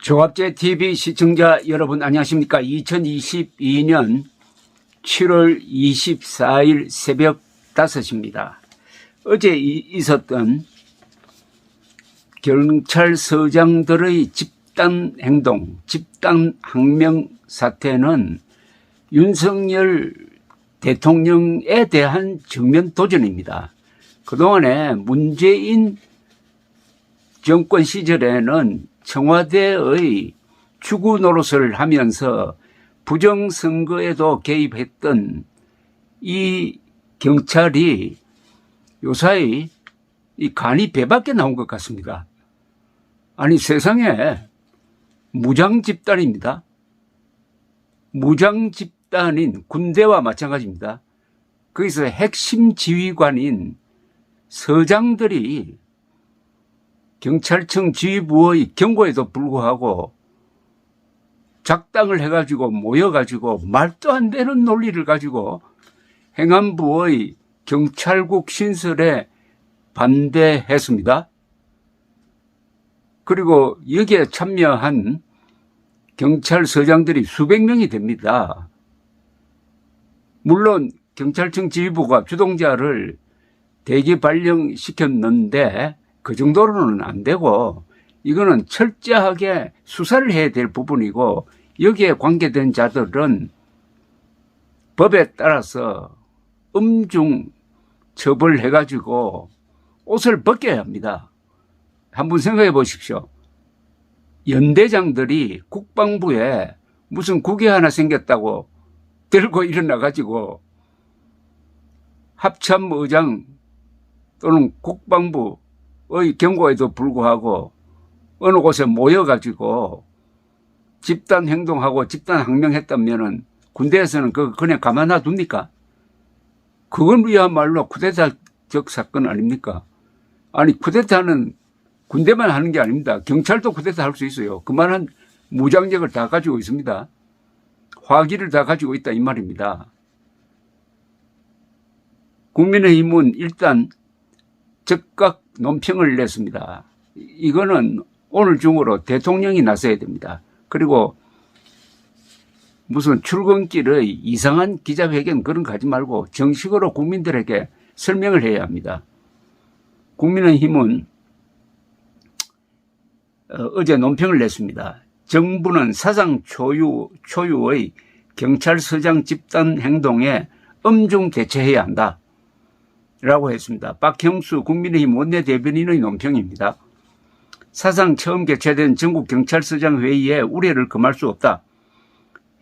종합제 TV 시청자 여러분 안녕하십니까? 2022년 7월 24일 새벽 5시입니다. 어제 있었던 경찰서장들의 집단 행동, 집단 항명 사태는 윤석열 대통령에 대한 정면 도전입니다. 그동안에 문재인 정권 시절에는 청와대의 추구 노릇을 하면서 부정선거에도 개입했던 이 경찰이 요사이 이 간이 배밖에 나온 것 같습니다. 아니 세상에 무장 집단입니다. 무장 집단인 군대와 마찬가지입니다. 거기서 핵심 지휘관인 서장들이 경찰청 지휘부의 경고에도 불구하고 작당을 해가지고 모여가지고 말도 안 되는 논리를 가지고 행안부의 경찰국 신설에 반대했습니다. 그리고 여기에 참여한 경찰서장들이 수백 명이 됩니다. 물론 경찰청 지휘부가 주동자를 대기 발령시켰는데 그 정도로는 안 되고 이거는 철저하게 수사를 해야 될 부분이고 여기에 관계된 자들은 법에 따라서 엄중 처벌해가지고 옷을 벗겨야 합니다. 한번 생각해 보십시오. 연대장들이 국방부에 무슨 국회 하나 생겼다고 들고 일어나가지고 합참의장 또는 국방부의 경고에도 불구하고 어느 곳에 모여가지고 집단 행동하고 집단 항명했다면은 군대에서는 그거 그냥 가만 놔둡니까? 그건 그야말로 쿠데타적 사건 아닙니까? 아니 쿠데타는 군대만 하는 게 아닙니다. 경찰도 쿠데타 할 수 있어요. 그만한 무장력을 다 가지고 있습니다. 화기를 다 가지고 있다 이 말입니다. 국민의힘은 일단 즉각 논평을 냈습니다. 이거는 오늘 중으로 대통령이 나서야 됩니다. 그리고 무슨 출근길의 이상한 기자회견 그런 거 하지 말고 정식으로 국민들에게 설명을 해야 합니다. 국민의힘은 어제 논평을 냈습니다. 정부는 사상 초유의 경찰서장 집단 행동에 엄중 대처해야 한다. 라고 했습니다. 박형수 국민의힘 원내대변인의 논평입니다. 사상 처음 개최된 전국경찰서장 회의에 우려를 금할 수 없다.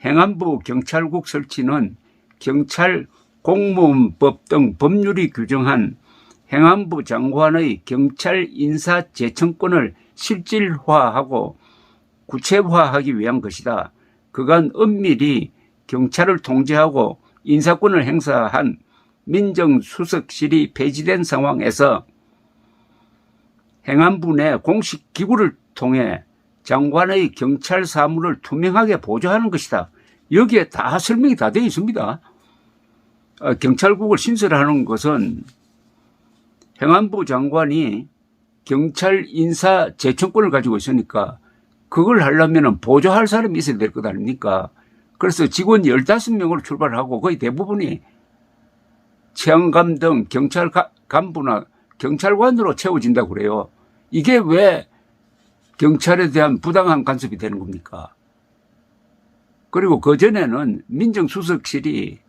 행안부 경찰국 설치는 경찰 공무원법 등 법률이 규정한 행안부 장관의 경찰 인사 제청권을 실질화하고 구체화하기 위한 것이다. 그간 엄밀히 경찰을 통제하고 인사권을 행사한 민정수석실이 폐지된 상황에서 행안부 내 공식 기구를 통해 장관의 경찰 사무를 투명하게 보조하는 것이다. 여기에 다 설명이 다 되어 있습니다. 경찰국을 신설하는 것은 행안부 장관이 경찰 인사 제청권을 가지고 있으니까 그걸 하려면 보조할 사람이 있어야 될 것 아닙니까? 그래서 직원 15명으로 출발하고 거의 대부분이 치안감 등 경찰 간부나 경찰관으로 채워진다고 그래요. 이게 왜 경찰에 대한 부당한 간섭이 되는 겁니까? 그리고 그전에는 민정수석실이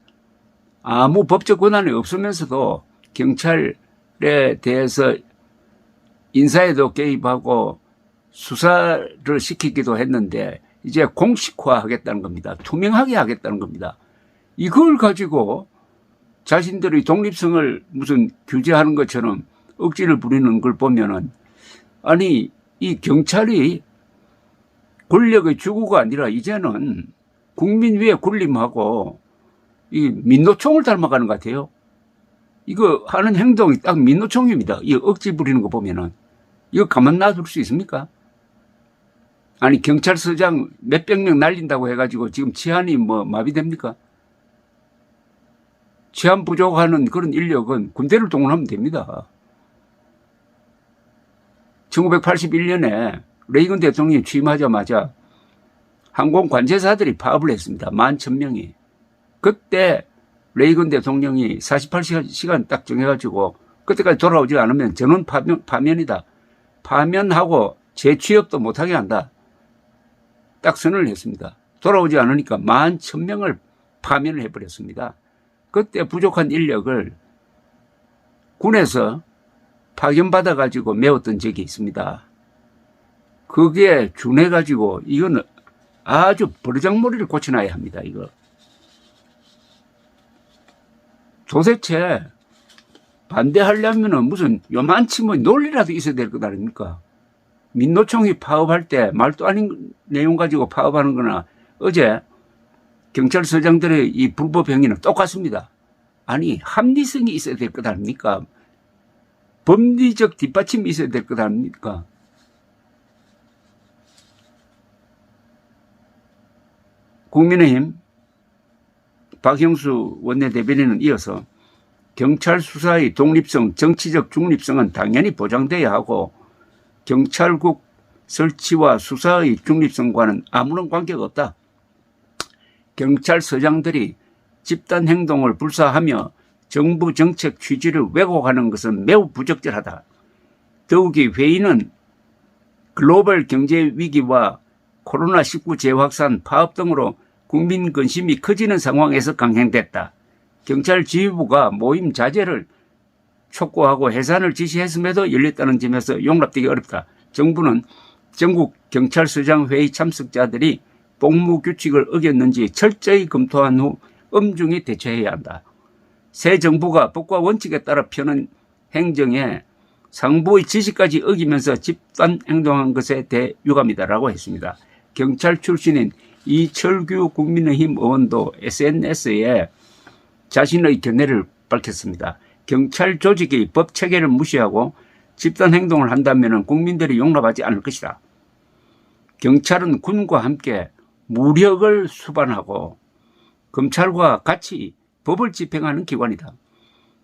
아무 법적 권한이 없으면서도 경찰에 대해서 인사에도 개입하고 수사를 시키기도 했는데 이제 공식화하겠다는 겁니다. 투명하게 하겠다는 겁니다. 이걸 가지고 자신들의 독립성을 무슨 규제하는 것처럼 억지를 부리는 걸 보면은 아니 이 경찰이 권력의 주구가 아니라 이제는 국민 위에 군림하고 이 민노총을 닮아가는 것 같아요. 이거 하는 행동이 딱 민노총입니다. 이 억지 부리는 거 보면은 이거 가만 놔둘 수 있습니까? 아니 경찰서장 몇백 명 날린다고 해가지고 지금 치안이 뭐 마비됩니까? 치안 부족하는 그런 인력은 군대를 동원하면 됩니다. 1981년에 레이건 대통령이 취임하자마자 항공 관제사들이 파업을 했습니다. 11,000명이. 그때 레이건 대통령이 48시간 딱 정해가지고 그때까지 돌아오지 않으면 전원 파면이다. 파면하고 재취업도 못하게 한다. 딱 선언을 했습니다. 돌아오지 않으니까 11,000명을 파면을 해버렸습니다. 그때 부족한 인력을 군에서 파견받아가지고 메웠던 적이 있습니다. 그게 준해가지고 이거는 아주 버르장머리를 고쳐놔야 합니다. 이거. 도대체 반대하려면은 무슨 요만치 뭐 논리라도 있어야 될 것 아닙니까? 민노총이 파업할 때 말도 아닌 내용 가지고 파업하는 거나 어제 경찰서장들의 이 불법 행위는 똑같습니다. 아니 합리성이 있어야 될 것 아닙니까? 법리적 뒷받침이 있어야 될 것 아닙니까? 국민의힘 박형수 원내대변인은 이어서 경찰 수사의 독립성, 정치적 중립성은 당연히 보장돼야 하고 경찰국 설치와 수사의 중립성과는 아무런 관계가 없다. 경찰서장들이 집단 행동을 불사하며 정부 정책 취지를 왜곡하는 것은 매우 부적절하다. 더욱이 회의는 글로벌 경제 위기와 코로나19 재확산, 파업 등으로 국민 근심이 커지는 상황에서 강행됐다. 경찰 지휘부가 모임 자제를 촉구하고 해산을 지시했음에도 열렸다는 점에서 용납되기 어렵다. 정부는 전국 경찰서장 회의 참석자들이 복무 규칙을 어겼는지 철저히 검토한 후 엄중히 대처해야 한다. 새 정부가 법과 원칙에 따라 펴는 행정에 상부의 지시까지 어기면서 집단 행동한 것에 대해 유감이다라고 했습니다. 경찰 출신인 이철규 국민의힘 의원도 SNS에 자신의 견해를 밝혔습니다. 경찰 조직의 법 체계를 무시하고 집단 행동을 한다면 국민들이 용납하지 않을 것이다. 경찰은 군과 함께 무력을 수반하고 검찰과 같이 법을 집행하는 기관이다.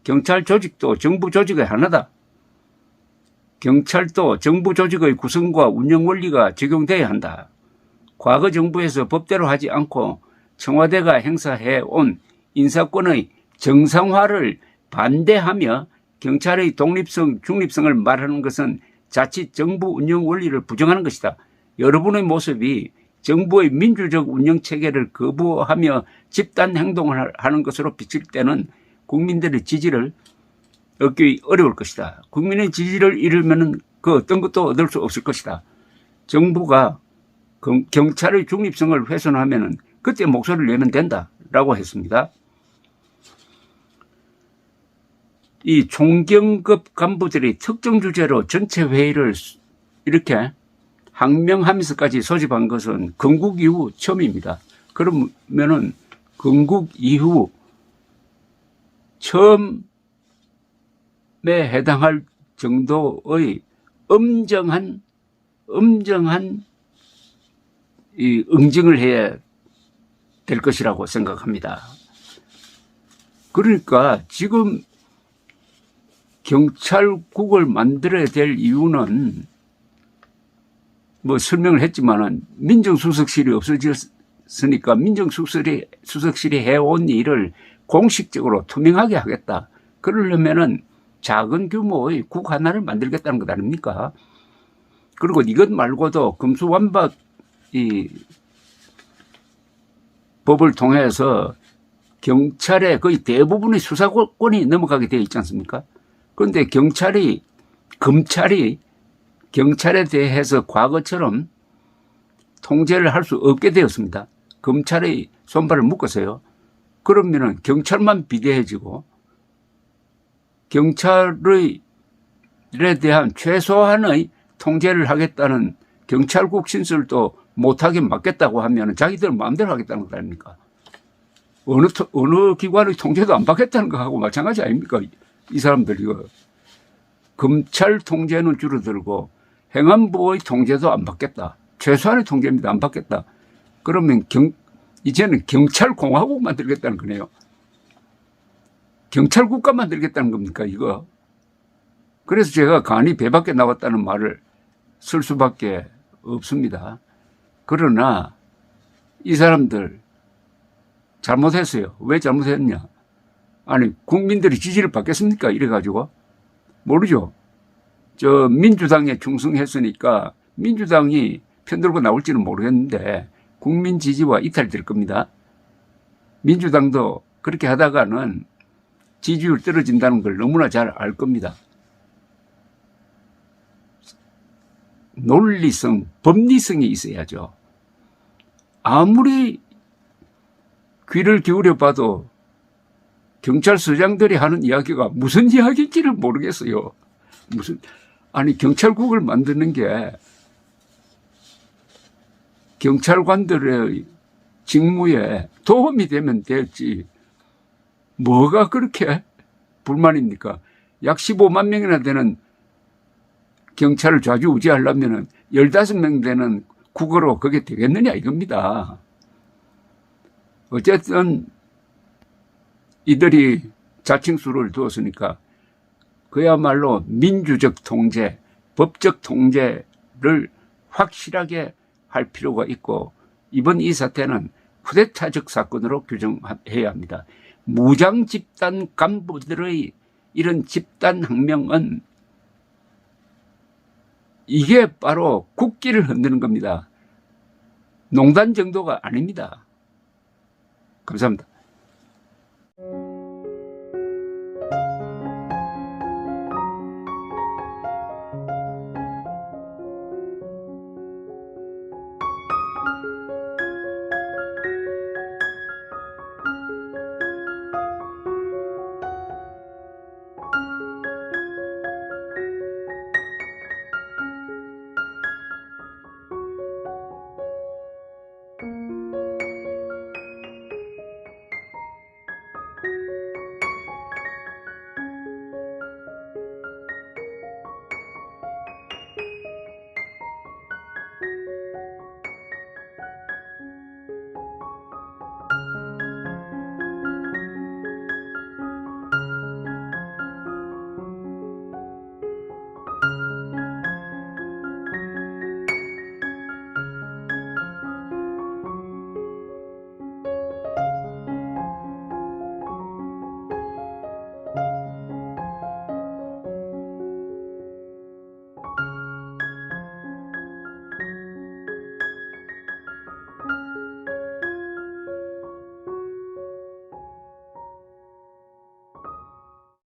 경찰 조직도 정부 조직의 하나다. 경찰도 정부 조직의 구성과 운영 원리가 적용돼야 한다. 과거 정부에서 법대로 하지 않고 청와대가 행사해온 인사권의 정상화를 반대하며 경찰의 독립성, 중립성을 말하는 것은 자칫 정부 운영 원리를 부정하는 것이다. 여러분의 모습이 정부의 민주적 운영 체계를 거부하며 집단 행동을 하는 것으로 비칠 때는 국민들의 지지를 얻기 어려울 것이다. 국민의 지지를 잃으면 그 어떤 것도 얻을 수 없을 것이다. 정부가 경찰의 중립성을 훼손하면 그때 목소리를 내면 된다라고 했습니다. 이 총경급 간부들이 특정 주제로 전체 회의를 이렇게 항명하면서까지 소집한 것은 건국 이후 처음입니다. 그러면은 건국 이후 처음에 해당할 정도의 엄정한 이 응징을 해야 될 것이라고 생각합니다. 그러니까 지금 경찰국을 만들어야 될 이유는 뭐 설명을 했지만은 민정수석실이 없어졌으니까 민정수석실이 해온 일을 공식적으로 투명하게 하겠다. 그러려면은 작은 규모의 국 하나를 만들겠다는 것 아닙니까? 그리고 이것 말고도 금수완박 이 법을 통해서 경찰의 거의 대부분의 수사권이 넘어가게 되어 있지 않습니까? 그런데 검찰이 경찰에 대해서 과거처럼 통제를 할 수 없게 되었습니다. 검찰의 손발을 묶어서요. 그러면은 경찰만 비대해지고 경찰에 대한 최소한의 통제를 하겠다는 경찰국 신설도 못하게 막겠다고 하면 자기들 마음대로 하겠다는 것 아닙니까? 어느 기관의 통제도 안 받겠다는 거하고 마찬가지 아닙니까? 이 사람들 이거. 검찰 통제는 줄어들고 행안부의 통제도 안 받겠다. 최소한의 통제입니다. 안 받겠다. 그러면 이제는 경찰공화국 만들겠다는 거네요. 경찰국가 만들겠다는 겁니까 이거. 그래서 제가 간이 배 밖에 나왔다는 말을 쓸 수밖에 없습니다. 그러나 이 사람들 잘못했어요. 왜 잘못했냐? 아니, 국민들이 지지를 받겠습니까? 이래가지고. 모르죠. 저 민주당에 충성했으니까 민주당이 편들고 나올지는 모르겠는데 국민 지지와 이탈될 겁니다. 민주당도 그렇게 하다가는 지지율 떨어진다는 걸 너무나 잘 알 겁니다. 논리성, 법리성이 있어야죠. 아무리 귀를 기울여 봐도 경찰서장들이 하는 이야기가 무슨 이야기인지를 모르겠어요. 아니, 경찰국을 만드는 게 경찰관들의 직무에 도움이 되면 됐지. 뭐가 그렇게 불만입니까? 약 15만 명이나 되는 경찰을 좌지우지하려면 15명 되는 국어로 그게 되겠느냐 이겁니다. 어쨌든 이들이 자칭수를 두었으니까 그야말로 민주적 통제, 법적 통제를 확실하게 할 필요가 있고 이번 이 사태는 쿠데타적 사건으로 규정해야 합니다. 무장 집단 간부들의 이런 집단 항명은 이게 바로 국기를 흔드는 겁니다. 농단 정도가 아닙니다. 감사합니다.